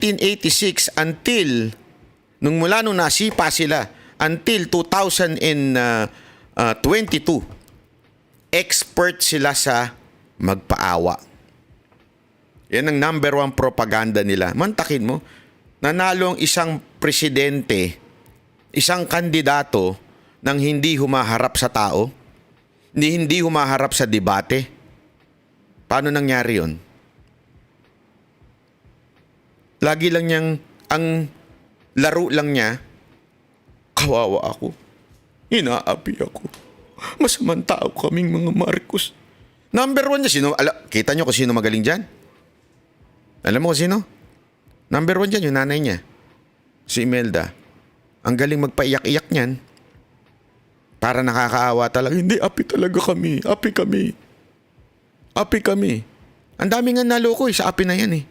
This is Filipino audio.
1986 until nung nasipa sila until 2022, expert sila sa magpaawa. Yan ang number one propaganda nila. Mantakin mo, nanalo ang isang presidente, isang kandidato nang hindi humaharap sa tao, hindi humaharap sa debate. Paano nangyari yun? Lagi lang niyang, ang laro lang niya, kawawa ako. Inaapi ako. Masamang tao kaming mga Marcos. Number one niya, kita niyo kung sino magaling dyan? Alam mo kung sino? Number one dyan, yung nanay niya. Si Imelda. Ang galing magpaiyak-iyak niyan. Para nakakaawa talaga. Hindi, api talaga kami. Api kami. Api kami. Ang dami nga naloko sa api na yan eh.